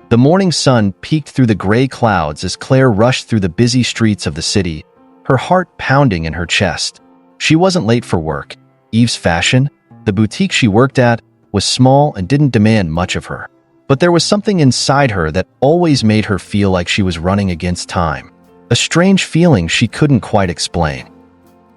The morning sun peeked through the gray clouds as Claire rushed through the busy streets of the city, her heart pounding in her chest. She wasn't late for work. Eve's Fashion, the boutique she worked at, was small and didn't demand much of her. But there was something inside her that always made her feel like she was running against time. A strange feeling she couldn't quite explain.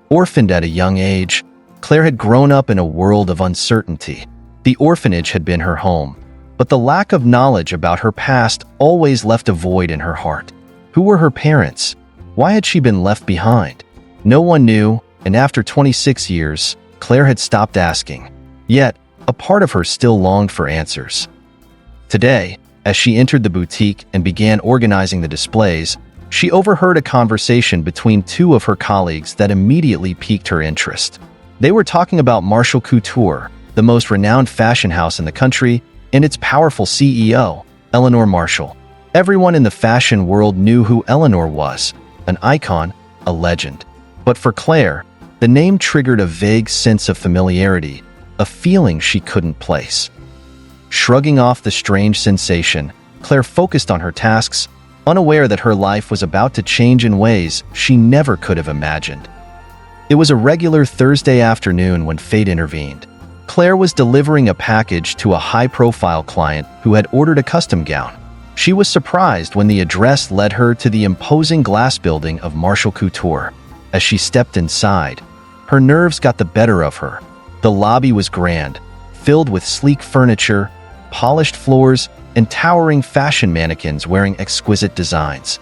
Orphaned at a young age, Claire had grown up in a world of uncertainty. The orphanage had been her home, but the lack of knowledge about her past always left a void in her heart. Who were her parents? Why had she been left behind? No one knew, and after 26 years, Claire had stopped asking. Yet, a part of her still longed for answers. Today, as she entered the boutique and began organizing the displays, she overheard a conversation between two of her colleagues that immediately piqued her interest. They were talking about Marshall Couture, the most renowned fashion house in the country, and its powerful CEO, Eleanor Marshall. Everyone in the fashion world knew who Eleanor was, an icon, a legend. But for Claire, the name triggered a vague sense of familiarity, a feeling she couldn't place. Shrugging off the strange sensation, Claire focused on her tasks, unaware that her life was about to change in ways she never could have imagined. It was a regular Thursday afternoon when fate intervened. Claire was delivering a package to a high-profile client who had ordered a custom gown. She was surprised when the address led her to the imposing glass building of Marshall Couture. As she stepped inside, her nerves got the better of her. The lobby was grand, filled with sleek furniture, polished floors, and towering fashion mannequins wearing exquisite designs.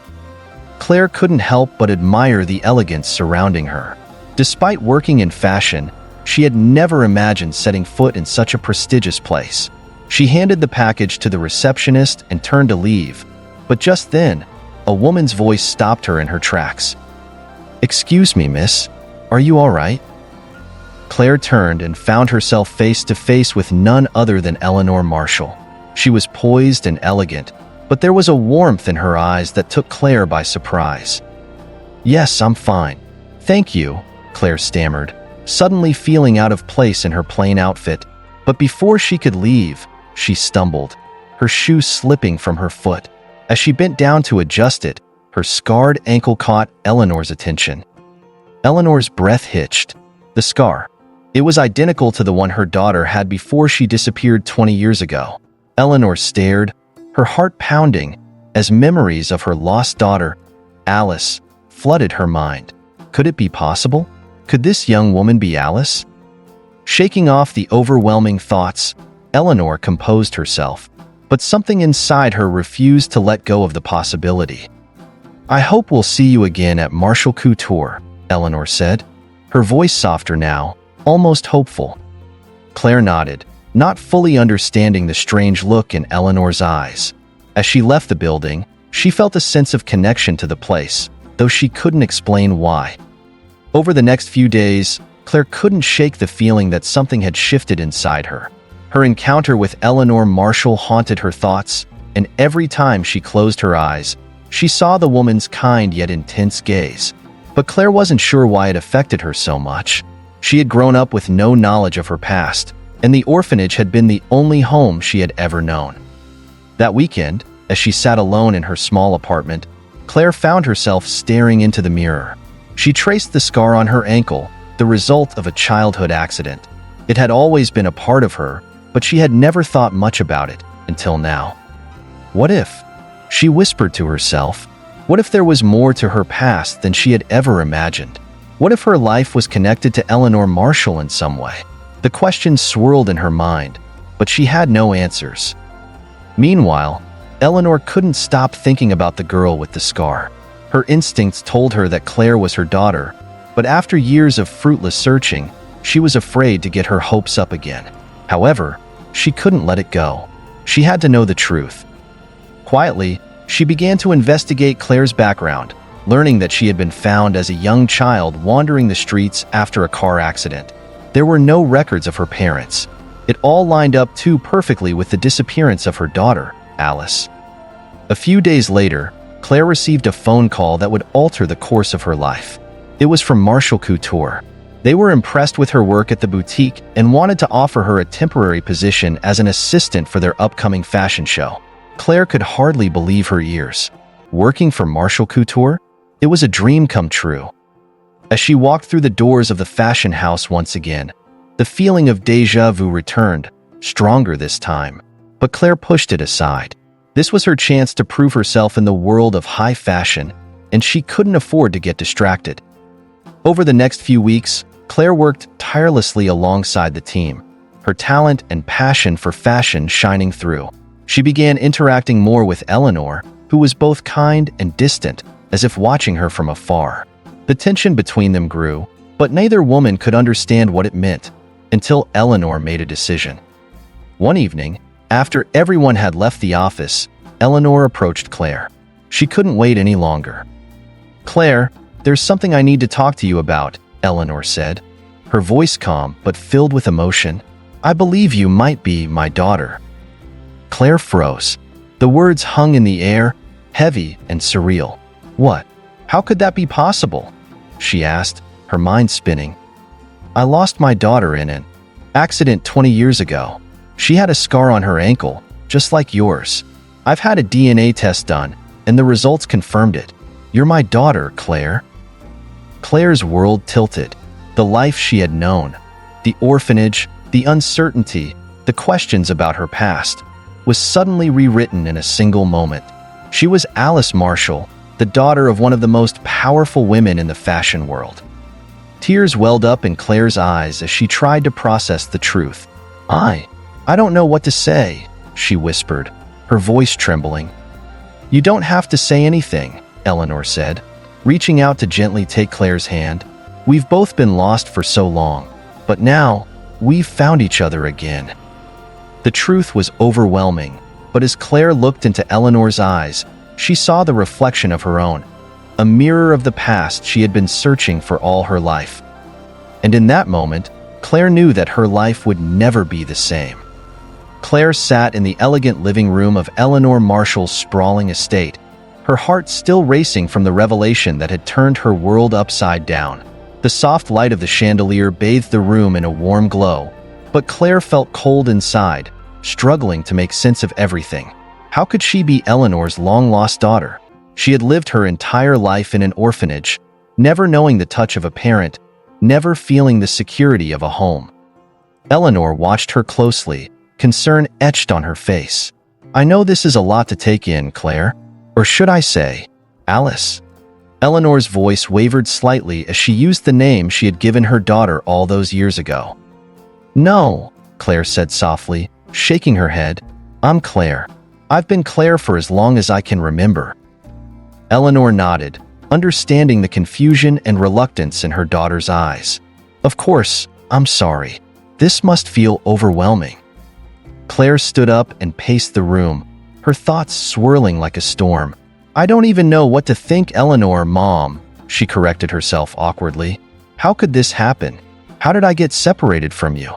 Claire couldn't help but admire the elegance surrounding her. Despite working in fashion, she had never imagined setting foot in such a prestigious place. She handed the package to the receptionist and turned to leave, but just then, a woman's voice stopped her in her tracks. "Excuse me, miss. Are you all right?" Claire turned and found herself face to face with none other than Eleanor Marshall. She was poised and elegant, but there was a warmth in her eyes that took Claire by surprise. "Yes, I'm fine. Thank you," Claire stammered, suddenly feeling out of place in her plain outfit. But before she could leave, she stumbled, her shoe slipping from her foot. As she bent down to adjust it, her scarred ankle caught Eleanor's attention. Eleanor's breath hitched. The scar. It was identical to the one her daughter had before she disappeared 20 years ago. Eleanor stared, her heart pounding, as memories of her lost daughter, Alice, flooded her mind. Could it be possible? Could this young woman be Alice? Shaking off the overwhelming thoughts, Eleanor composed herself, but something inside her refused to let go of the possibility. "I hope we'll see you again at Marshall Couture," Eleanor said, her voice softer now, almost hopeful. Claire nodded, not fully understanding the strange look in Eleanor's eyes. As she left the building, she felt a sense of connection to the place, though she couldn't explain why. Over the next few days, Claire couldn't shake the feeling that something had shifted inside her. Her encounter with Eleanor Marshall haunted her thoughts, and every time she closed her eyes, she saw the woman's kind yet intense gaze. But Claire wasn't sure why it affected her so much. She had grown up with no knowledge of her past, and the orphanage had been the only home she had ever known. That weekend, as she sat alone in her small apartment, Claire found herself staring into the mirror. She traced the scar on her ankle, the result of a childhood accident. It had always been a part of her, but she had never thought much about it until now. What if? She whispered to herself. What if there was more to her past than she had ever imagined? What if her life was connected to Eleanor Marshall in some way? The question swirled in her mind, but she had no answers. Meanwhile, Eleanor couldn't stop thinking about the girl with the scar. Her instincts told her that Claire was her daughter, but after years of fruitless searching, she was afraid to get her hopes up again. However, she couldn't let it go. She had to know the truth. Quietly, she began to investigate Claire's background, learning that she had been found as a young child wandering the streets after a car accident. There were no records of her parents. It all lined up too perfectly with the disappearance of her daughter, Alice. A few days later, Claire received a phone call that would alter the course of her life. It was from Marshall Couture. They were impressed with her work at the boutique and wanted to offer her a temporary position as an assistant for their upcoming fashion show. Claire could hardly believe her ears. Working for Marshall Couture? It was a dream come true. As she walked through the doors of the fashion house once again, the feeling of déjà vu returned, stronger this time. But Claire pushed it aside. This was her chance to prove herself in the world of high fashion, and she couldn't afford to get distracted. Over the next few weeks, Claire worked tirelessly alongside the team, her talent and passion for fashion shining through. She began interacting more with Eleanor, who was both kind and distant, as if watching her from afar. The tension between them grew, but neither woman could understand what it meant until Eleanor made a decision. One evening, after everyone had left the office, Eleanor approached Claire. She couldn't wait any longer. "Claire, there's something I need to talk to you about," Eleanor said, her voice calm but filled with emotion. "I believe you might be my daughter." Claire froze. The words hung in the air, heavy and surreal. "What? How could that be possible?" she asked, her mind spinning. "I lost my daughter in an accident 20 years ago. She had a scar on her ankle, just like yours. I've had a DNA test done, and the results confirmed it. You're my daughter, Claire." Claire's world tilted. The life she had known, the orphanage, the uncertainty, the questions about her past, was suddenly rewritten in a single moment. She was Alice Marshall, the daughter of one of the most powerful women in the fashion world. Tears welled up in Claire's eyes as she tried to process the truth. I don't know what to say," she whispered, her voice trembling. "You don't have to say anything," Eleanor said, reaching out to gently take Claire's hand. "We've both been lost for so long, but now we've found each other again." The truth was overwhelming, but as Claire looked into Eleanor's eyes, she saw the reflection of her own, a mirror of the past she had been searching for all her life. And in that moment, Claire knew that her life would never be the same. Claire sat in the elegant living room of Eleanor Marshall's sprawling estate, her heart still racing from the revelation that had turned her world upside down. The soft light of the chandelier bathed the room in a warm glow, but Claire felt cold inside, struggling to make sense of everything. How could she be Eleanor's long-lost daughter? She had lived her entire life in an orphanage, never knowing the touch of a parent, never feeling the security of a home. Eleanor watched her closely, concern etched on her face. "I know this is a lot to take in, Claire. Or should I say, Alice?" Eleanor's voice wavered slightly as she used the name she had given her daughter all those years ago. "No," Claire said softly, shaking her head. "I'm Claire. I've been Claire for as long as I can remember." Eleanor nodded, understanding the confusion and reluctance in her daughter's eyes. "Of course, I'm sorry. This must feel overwhelming." Claire stood up and paced the room, her thoughts swirling like a storm. "I don't even know what to think, Eleanor, Mom," she corrected herself awkwardly. "How could this happen? How did I get separated from you?"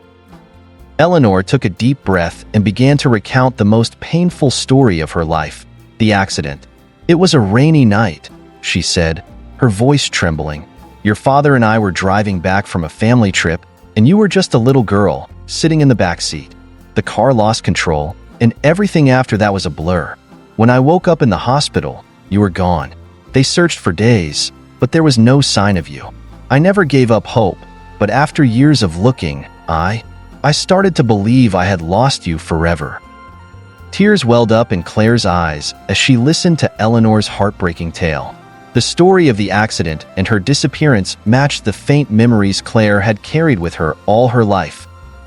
Eleanor took a deep breath and began to recount the most painful story of her life, the accident. "It was a rainy night," she said, her voice trembling. "Your father and I were driving back from a family trip, and you were just a little girl, sitting in the back seat. The car lost control, and everything after that was a blur. When I woke up in the hospital, you were gone. They searched for days, but there was no sign of you. I never gave up hope, but after years of looking, I started to believe I had lost you forever." Tears welled up in Claire's eyes as she listened to Eleanor's heartbreaking tale. The story of the accident and her disappearance matched the faint memories Claire had carried with her all her life.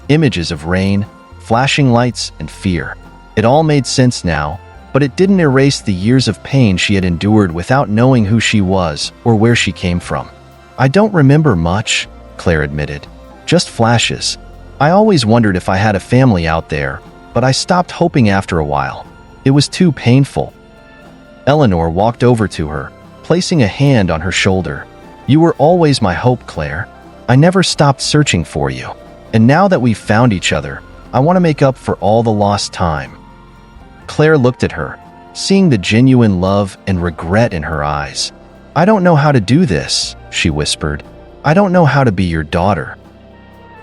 Images of rain, flashing lights, and fear. It all made sense now, but it didn't erase the years of pain she had endured without knowing who she was or where she came from. "I don't remember much," Claire admitted. "Just flashes. I always wondered if I had a family out there, but I stopped hoping after a while. It was too painful." Eleanor walked over to her, placing a hand on her shoulder. "You were always my hope, Claire. I never stopped searching for you. And now that we've found each other, I want to make up for all the lost time." Claire looked at her, seeing the genuine love and regret in her eyes. "I don't know how to do this," she whispered. "I don't know how to be your daughter."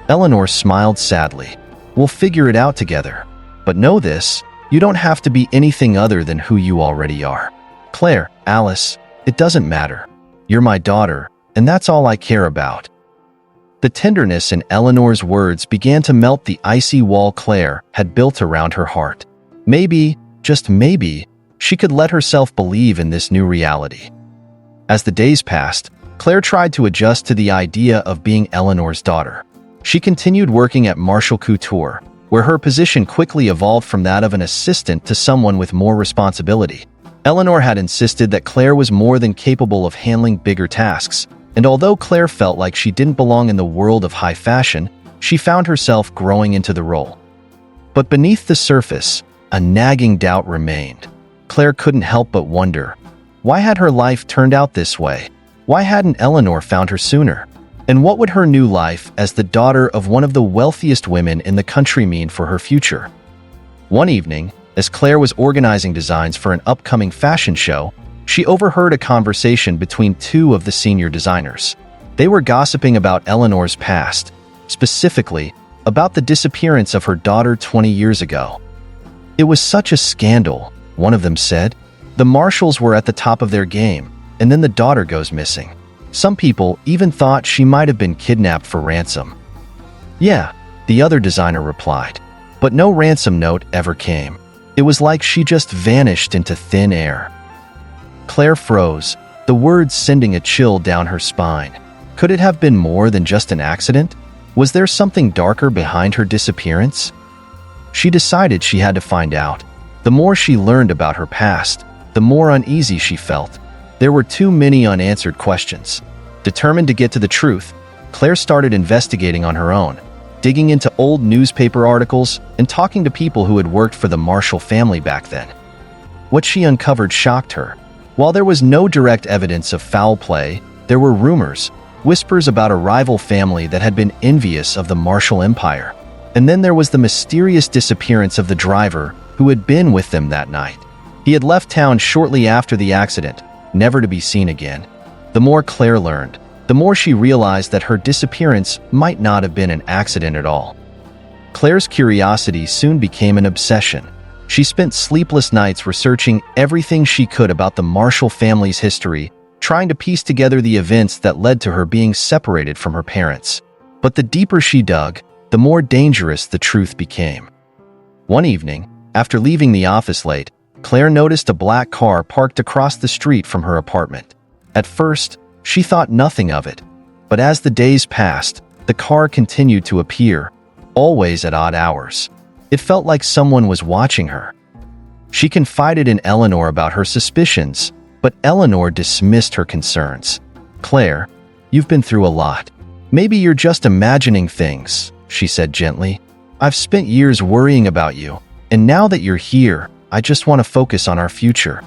Eleanor smiled sadly. "We'll figure it out together. But know this, You don't have to be anything other than who you already are. Claire, Alice, it doesn't matter. You're my daughter, and that's all I care about." The tenderness in Eleanor's words began to melt the icy wall Claire had built around her heart. Maybe, just maybe, she could let herself believe in this new reality. As the days passed, Claire tried to adjust to the idea of being Eleanor's daughter. She continued working at Marshall Couture, where her position quickly evolved from that of an assistant to someone with more responsibility. Eleanor had insisted that Claire was more than capable of handling bigger tasks, and although Claire felt like she didn't belong in the world of high fashion, she found herself growing into the role. But beneath the surface, a nagging doubt remained. Claire couldn't help but wonder, why had her life turned out this way? Why hadn't Eleanor found her sooner? And what would her new life as the daughter of one of the wealthiest women in the country mean for her future? One evening, as Claire was organizing designs for an upcoming fashion show, she overheard a conversation between two of the senior designers. They were gossiping about Eleanor's past, specifically about the disappearance of her daughter 20 years ago. "It was such a scandal," one of them said. "The Marshalls were at the top of their game, and then the daughter goes missing. Some people even thought she might have been kidnapped for ransom." "Yeah," the other designer replied, "but no ransom note ever came. It was like she just vanished into thin air." Claire froze, the words sending a chill down her spine. Could it have been more than just an accident? Was there something darker behind her disappearance? She decided she had to find out. The more she learned about her past, the more uneasy she felt. There were too many unanswered questions. Determined to get to the truth, Claire started investigating on her own, digging into old newspaper articles and talking to people who had worked for the Marshall family back then. What she uncovered shocked her. While there was no direct evidence of foul play, there were rumors, whispers about a rival family that had been envious of the Marshall empire. And then there was the mysterious disappearance of the driver who had been with them that night. He had left town shortly after the accident, never to be seen again. The more Claire learned, the more she realized that her disappearance might not have been an accident at all. Claire's curiosity soon became an obsession. She spent sleepless nights researching everything she could about the Marshall family's history, trying to piece together the events that led to her being separated from her parents. But the deeper she dug, the more dangerous the truth became. One evening, after leaving the office late, Claire noticed a black car parked across the street from her apartment. At first, she thought nothing of it, but as the days passed, the car continued to appear, always at odd hours. It felt like someone was watching her. She confided in Eleanor about her suspicions, but Eleanor dismissed her concerns. "Claire, you've been through a lot. Maybe you're just imagining things," she said gently. "I've spent years worrying about you, and now that you're here, I just want to focus on our future."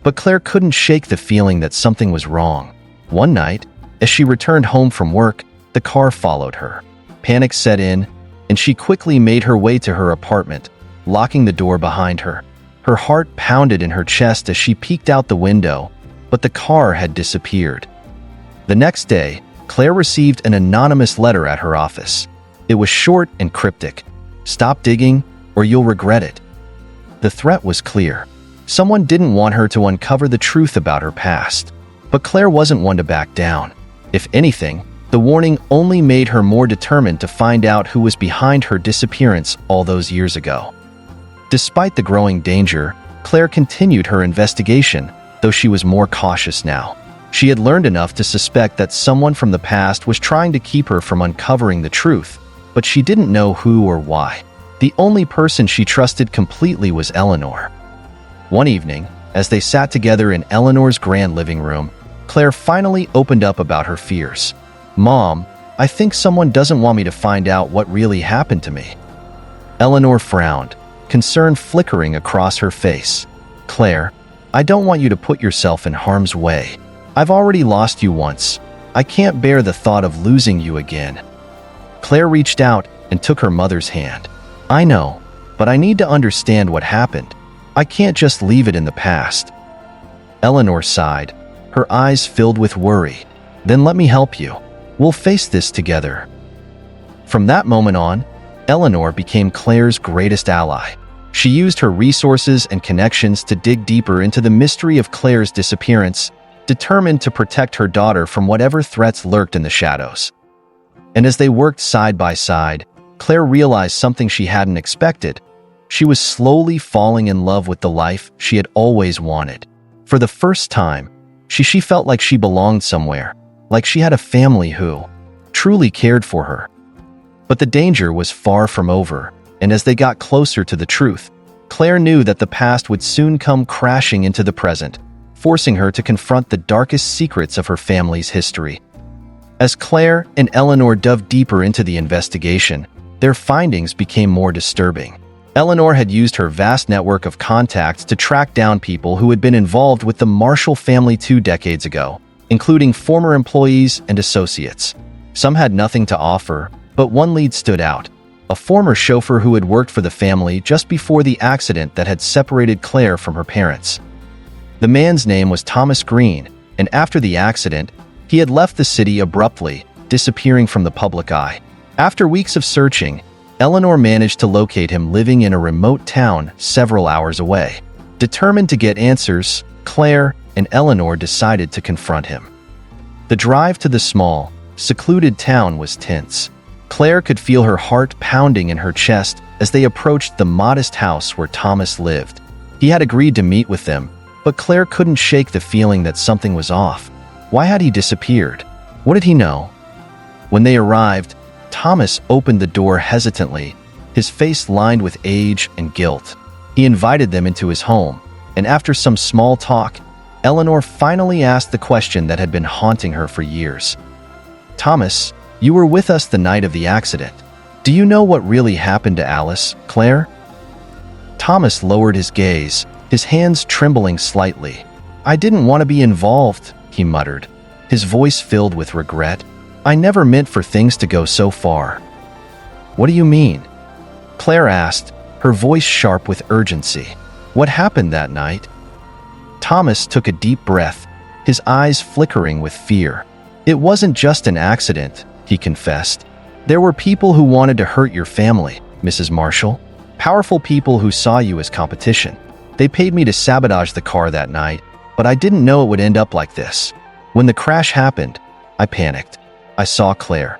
But Claire couldn't shake the feeling that something was wrong. One night, as she returned home from work, the car followed her. Panic set in, and she quickly made her way to her apartment, locking the door behind her. Her heart pounded in her chest as she peeked out the window, but the car had disappeared. The next day, Claire received an anonymous letter at her office. It was short and cryptic. "Stop digging, or you'll regret it." The threat was clear. Someone didn't want her to uncover the truth about her past. But Claire wasn't one to back down. If anything, the warning only made her more determined to find out who was behind her disappearance all those years ago. Despite the growing danger, Claire continued her investigation, though she was more cautious now. She had learned enough to suspect that someone from the past was trying to keep her from uncovering the truth, but she didn't know who or why. The only person she trusted completely was Eleanor. One evening, as they sat together in Eleanor's grand living room, Claire finally opened up about her fears. "Mom, I think someone doesn't want me to find out what really happened to me." Eleanor frowned, concern flickering across her face. "Claire, I don't want you to put yourself in harm's way. I've already lost you once. I can't bear the thought of losing you again." Claire reached out and took her mother's hand. "I know, but I need to understand what happened. I can't just leave it in the past." Eleanor sighed, her eyes filled with worry. "Then let me help you. We'll face this together." From that moment on, Eleanor became Claire's greatest ally. She used her resources and connections to dig deeper into the mystery of Claire's disappearance, determined to protect her daughter from whatever threats lurked in the shadows. And as they worked side by side, Claire realized something she hadn't expected. She was slowly falling in love with the life she had always wanted. For the first time, she felt like she belonged somewhere, like she had a family who truly cared for her. But the danger was far from over, and as they got closer to the truth, Claire knew that the past would soon come crashing into the present, forcing her to confront the darkest secrets of her family's history. As Claire and Eleanor dove deeper into the investigation, their findings became more disturbing. Eleanor had used her vast network of contacts to track down people who had been involved with the Marshall family 2 decades ago, including former employees and associates. Some had nothing to offer, but one lead stood out: a former chauffeur who had worked for the family just before the accident that had separated Claire from her parents. The man's name was Thomas Green, and after the accident, he had left the city abruptly, disappearing from the public eye. After weeks of searching, Eleanor managed to locate him living in a remote town several hours away. Determined to get answers, Claire and Eleanor decided to confront him. The drive to the small, secluded town was tense. Claire could feel her heart pounding in her chest as they approached the modest house where Thomas lived. He had agreed to meet with them, but Claire couldn't shake the feeling that something was off. Why had he disappeared? What did he know? When they arrived, Thomas opened the door hesitantly, his face lined with age and guilt. He invited them into his home, and after some small talk, Eleanor finally asked the question that had been haunting her for years. "Thomas, you were with us the night of the accident. Do you know what really happened to Alice, Claire?" Thomas lowered his gaze, his hands trembling slightly. "I didn't want to be involved," he muttered, his voice filled with regret. "I never meant for things to go so far." "What do you mean?" Claire asked, her voice sharp with urgency. "What happened that night?" Thomas took a deep breath, his eyes flickering with fear. "It wasn't just an accident," he confessed. "There were people who wanted to hurt your family, Mrs. Marshall. Powerful people who saw you as competition. They paid me to sabotage the car that night, but I didn't know it would end up like this. When the crash happened, I panicked. I saw Claire,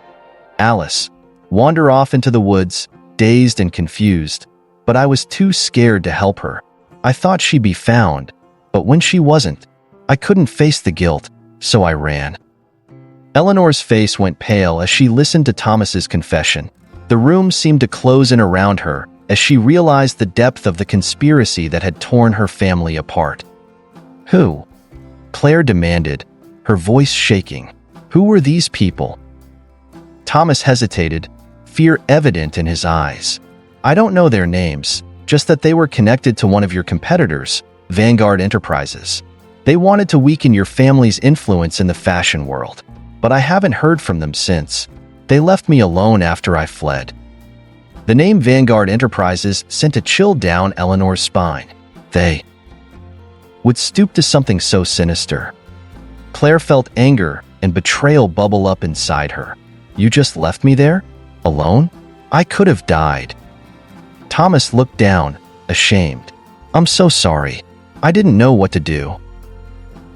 Alice, wander off into the woods, dazed and confused, but I was too scared to help her. I thought she'd be found, but when she wasn't, I couldn't face the guilt, so I ran." Eleanor's face went pale as she listened to Thomas's confession. The room seemed to close in around her as she realized the depth of the conspiracy that had torn her family apart. "Who?" Claire demanded, her voice shaking. "Who were these people?" Thomas hesitated, fear evident in his eyes. "I don't know their names, just that they were connected to one of your competitors, Vanguard Enterprises. They wanted to weaken your family's influence in the fashion world, but I haven't heard from them since. They left me alone after I fled." The name Vanguard Enterprises sent a chill down Eleanor's spine. They would stoop to something so sinister. Claire felt anger and betrayal bubble up inside her. "You just left me there? Alone? I could have died." Thomas looked down, ashamed. "I'm so sorry. I didn't know what to do."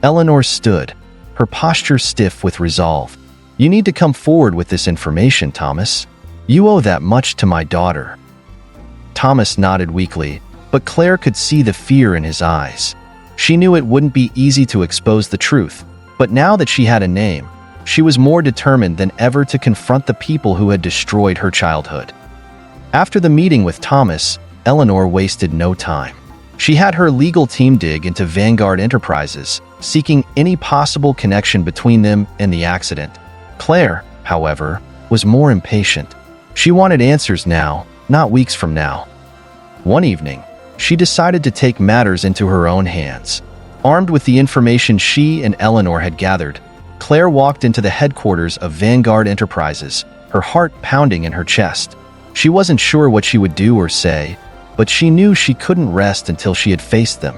Eleanor stood, her posture stiff with resolve. "You need to come forward with this information, Thomas. You owe that much to my daughter." Thomas nodded weakly, but Claire could see the fear in his eyes. She knew it wouldn't be easy to expose the truth, but now that she had a name, she was more determined than ever to confront the people who had destroyed her childhood. After the meeting with Thomas, Eleanor wasted no time. She had her legal team dig into Vanguard Enterprises, seeking any possible connection between them and the accident. Claire, however, was more impatient. She wanted answers now, not weeks from now. One evening, she decided to take matters into her own hands. Armed with the information she and Eleanor had gathered, Claire walked into the headquarters of Vanguard Enterprises, her heart pounding in her chest. She wasn't sure what she would do or say, but she knew she couldn't rest until she had faced them.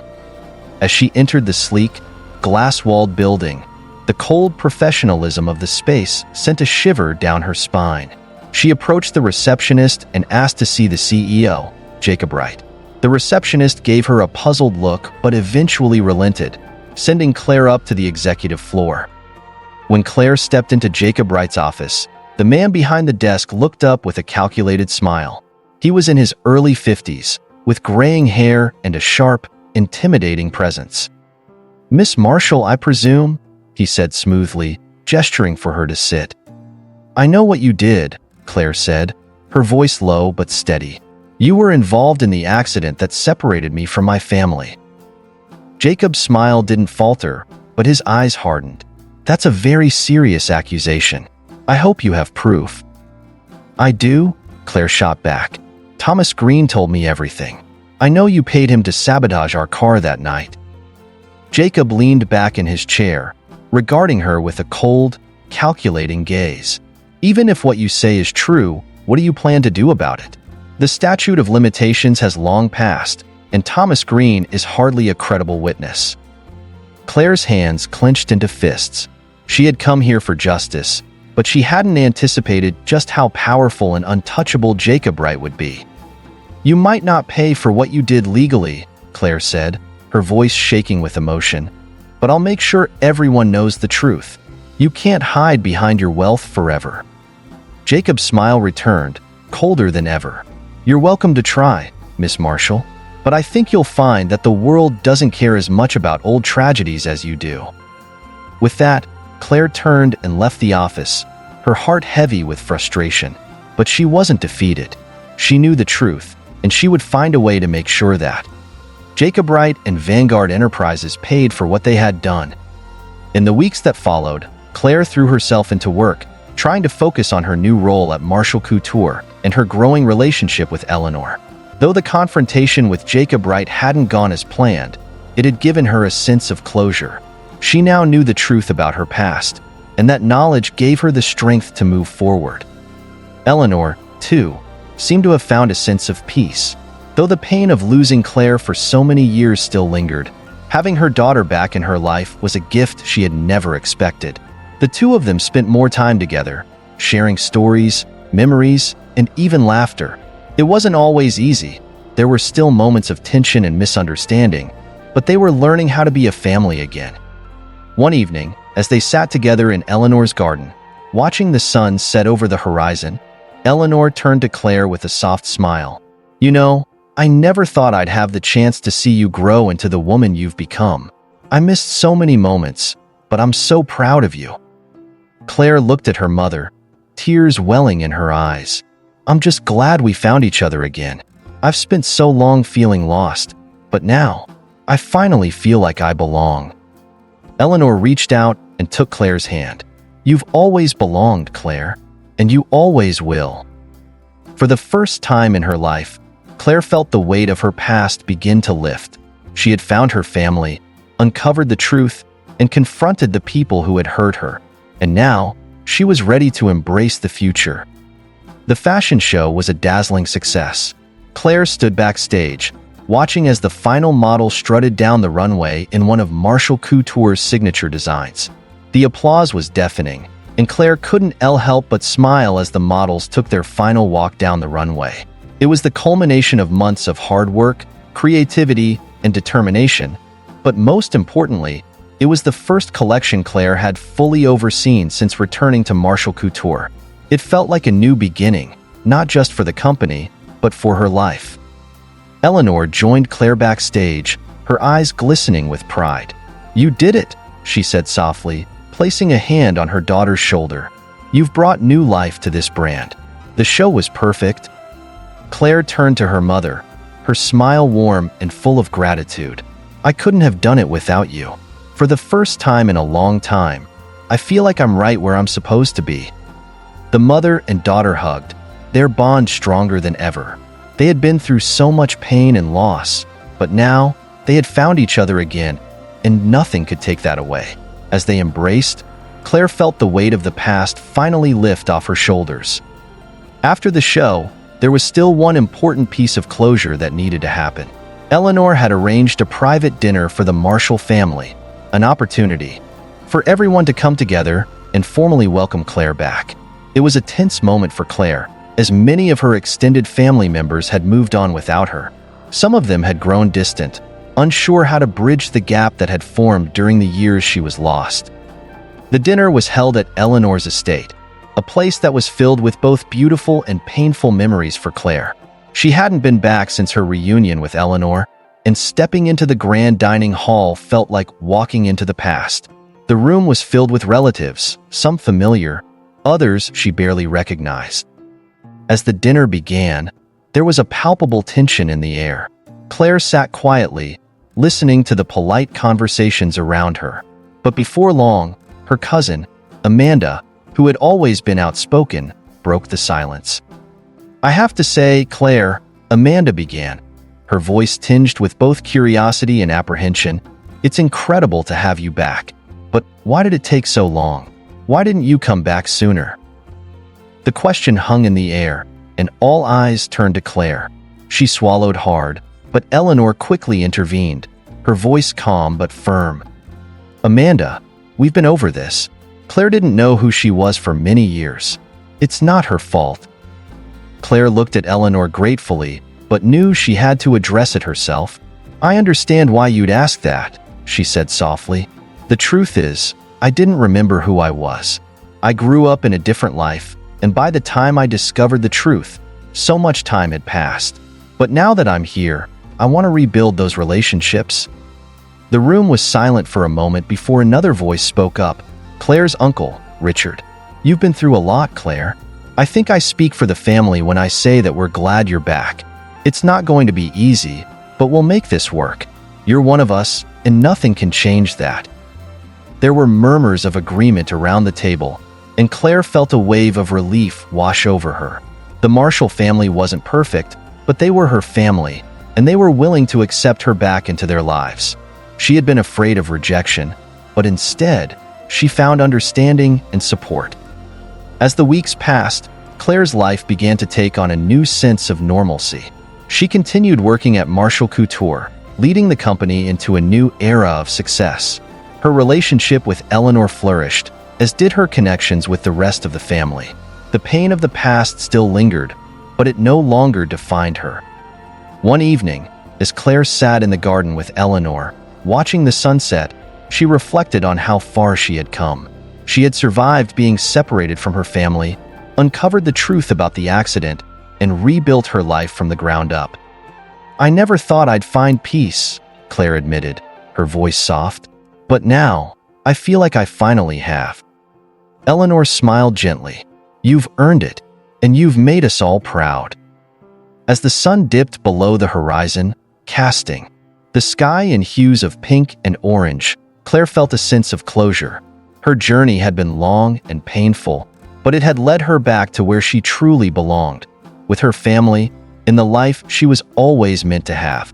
As she entered the sleek, glass-walled building, the cold professionalism of the space sent a shiver down her spine. She approached the receptionist and asked to see the CEO, Jacob Wright. The The receptionist gave her a puzzled look but eventually relented, sending Claire up to the executive floor. When Claire stepped into Jacob Wright's office, the man behind the desk looked up with a calculated smile. He was in his early 50s, with graying hair and a sharp, intimidating presence. "Miss Marshall, I presume?" he said smoothly, gesturing for her to sit. "I know what you did," Claire said, her voice low but steady. "You were involved in the accident that separated me from my family." Jacob's smile didn't falter, but his eyes hardened. "That's a very serious accusation. I hope you have proof." "I do," Claire shot back. "Thomas Green told me everything. I know you paid him to sabotage our car that night." Jacob leaned back in his chair, regarding her with a cold, calculating gaze. "Even if what you say is true, what do you plan to do about it? The statute of limitations has long passed, and Thomas Green is hardly a credible witness." Claire's hands clenched into fists. She had come here for justice, but she hadn't anticipated just how powerful and untouchable Jacob Wright would be. "You might not pay for what you did legally," Claire said, her voice shaking with emotion, "but I'll make sure everyone knows the truth. You can't hide behind your wealth forever." Jacob's smile returned, colder than ever. "You're welcome to try, Miss Marshall, but I think you'll find that the world doesn't care as much about old tragedies as you do." With that, Claire turned and left the office, her heart heavy with frustration. But she wasn't defeated. She knew the truth, and she would find a way to make sure that Jacob Wright and Vanguard Enterprises paid for what they had done. In the weeks that followed, Claire threw herself into work, trying to focus on her new role at Marshall Couture and her growing relationship with Eleanor. Though the confrontation with Jacob Wright hadn't gone as planned, it had given her a sense of closure. She now knew the truth about her past, and that knowledge gave her the strength to move forward. Eleanor, too, seemed to have found a sense of peace. Though the pain of losing Claire for so many years still lingered, having her daughter back in her life was a gift she had never expected. The two of them spent more time together, sharing stories, memories, and even laughter. It wasn't always easy. There were still moments of tension and misunderstanding, but they were learning how to be a family again. One evening, as they sat together in Eleanor's garden, watching the sun set over the horizon, Eleanor turned to Claire with a soft smile. "You know, I never thought I'd have the chance to see you grow into the woman you've become. I missed so many moments, but I'm so proud of you." Claire looked at her mother, tears welling in her eyes. "I'm just glad we found each other again. I've spent so long feeling lost, but now, I finally feel like I belong." Eleanor reached out and took Claire's hand. "You've always belonged, Claire, and you always will." For the first time in her life, Claire felt the weight of her past begin to lift. She had found her family, uncovered the truth, and confronted the people who had hurt her. And now, she was ready to embrace the future. The fashion show was a dazzling success. Claire stood backstage, watching as the final model strutted down the runway in one of Marshall Couture's signature designs. The applause was deafening, and Claire couldn't help but smile as the models took their final walk down the runway. It was the culmination of months of hard work, creativity, and determination, but most importantly, it was the first collection Claire had fully overseen since returning to Marshall Couture. It felt like a new beginning, not just for the company, but for her life. Eleanor joined Claire backstage, her eyes glistening with pride. "You did it," she said softly, placing a hand on her daughter's shoulder. "You've brought new life to this brand. The show was perfect." Claire turned to her mother, her smile warm and full of gratitude. "I couldn't have done it without you. For the first time in a long time, I feel like I'm right where I'm supposed to be." The mother and daughter hugged, their bond stronger than ever. They had been through so much pain and loss, but now they had found each other again, and nothing could take that away. As they embraced, Claire felt the weight of the past finally lift off her shoulders. After the show, there was still one important piece of closure that needed to happen. Eleanor had arranged a private dinner for the Marshall family, an opportunity for everyone to come together and formally welcome Claire back. It was a tense moment for Claire, as many of her extended family members had moved on without her. Some of them had grown distant, unsure how to bridge the gap that had formed during the years she was lost. The dinner was held at Eleanor's estate, a place that was filled with both beautiful and painful memories for Claire. She hadn't been back since her reunion with Eleanor, and stepping into the grand dining hall felt like walking into the past. The room was filled with relatives, some familiar, others she barely recognized. As the dinner began, there was a palpable tension in the air. Claire sat quietly, listening to the polite conversations around her. But before long, her cousin, Amanda, who had always been outspoken, broke the silence. "I have to say, Claire," Amanda began, her voice tinged with both curiosity and apprehension, "it's incredible to have you back. But why did it take so long? Why didn't you come back sooner?" The question hung in the air, and all eyes turned to Claire. She swallowed hard, but Eleanor quickly intervened, her voice calm but firm. "Amanda, we've been over this. Claire didn't know who she was for many years. It's not her fault." Claire looked at Eleanor gratefully, but knew she had to address it herself. "I understand why you'd ask that," she said softly. "The truth is, I didn't remember who I was. I grew up in a different life, and by the time I discovered the truth, so much time had passed. But now that I'm here, I want to rebuild those relationships." The room was silent for a moment before another voice spoke up. Claire's uncle, Richard. "You've been through a lot, Claire. I think I speak for the family when I say that we're glad you're back. It's not going to be easy, but we'll make this work. You're one of us, and nothing can change that." There were murmurs of agreement around the table, and Claire felt a wave of relief wash over her. The Marshall family wasn't perfect, but they were her family, and they were willing to accept her back into their lives. She had been afraid of rejection, but instead, she found understanding and support. As the weeks passed, Claire's life began to take on a new sense of normalcy. She continued working at Marshall Couture, leading the company into a new era of success. Her relationship with Eleanor flourished, as did her connections with the rest of the family. The pain of the past still lingered, but it no longer defined her. One evening, as Claire sat in the garden with Eleanor, watching the sunset, she reflected on how far she had come. She had survived being separated from her family, uncovered the truth about the accident, and rebuilt her life from the ground up. "I never thought I'd find peace," Claire admitted, her voice soft. "But now, I feel like I finally have." Eleanor smiled gently. "You've earned it, and you've made us all proud." As the sun dipped below the horizon, casting the sky in hues of pink and orange, Claire felt a sense of closure. Her journey had been long and painful, but it had led her back to where she truly belonged, with her family, in the life she was always meant to have.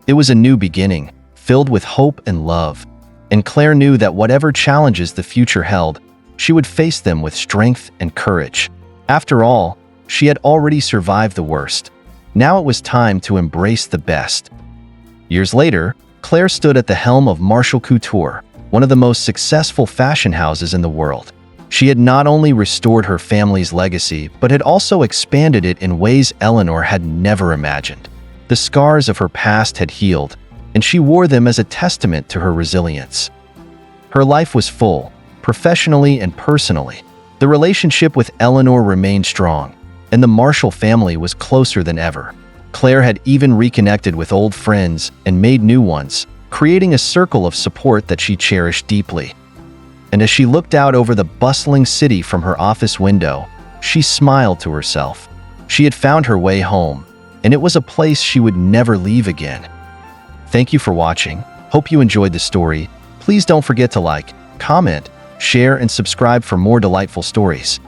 It was a new beginning, filled with hope and love, and Claire knew that whatever challenges the future held, she would face them with strength and courage. After all, she had already survived the worst. Now it was time to embrace the best. Years later, Claire stood at the helm of Marshall Couture, one of the most successful fashion houses in the world. She had not only restored her family's legacy, but had also expanded it in ways Eleanor had never imagined. The scars of her past had healed, and she wore them as a testament to her resilience. Her life was full, professionally and personally. The relationship with Eleanor remained strong, and the Marshall family was closer than ever. Claire had even reconnected with old friends and made new ones, creating a circle of support that she cherished deeply. And as she looked out over the bustling city from her office window, she smiled to herself. She had found her way home, and it was a place she would never leave again. Thank you for watching. Hope you enjoyed the story. Please don't forget to like, comment, share, and subscribe for more delightful stories.